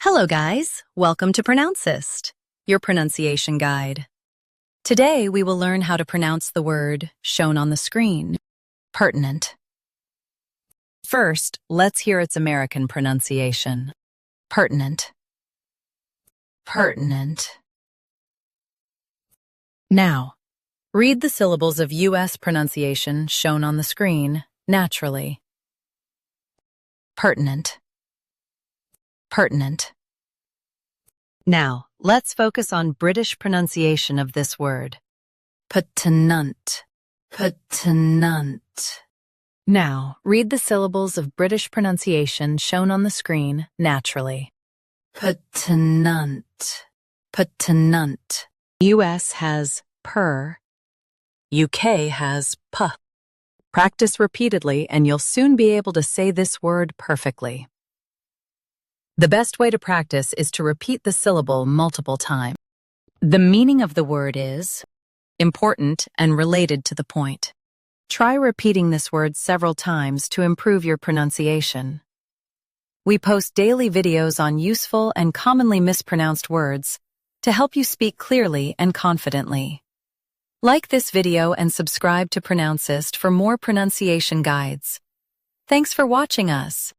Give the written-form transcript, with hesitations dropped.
Hello guys, welcome to Pronouncist, your pronunciation guide. Today we will learn how to pronounce the word shown on the screen, pertinent. First, let's hear its American pronunciation. Pertinent. Pertinent. Now, read the syllables of U.S. pronunciation shown on the screen naturally. Pertinent. Pertinent. Now, let's focus on British pronunciation of this word. Pertinent. Pertinent. Now, read the syllables of British pronunciation shown on the screen naturally. Pertinent. Pertinent. US has per. UK has p. Practice repeatedly and you'll soon be able to say this word perfectly. The best way to practice is to repeat the syllable multiple times. The meaning of the word is important and related to the point. Try repeating this word several times to improve your pronunciation. We post daily videos on useful and commonly mispronounced words to help you speak clearly and confidently. Like this video and subscribe to Pronouncist for more pronunciation guides. Thanks for watching us.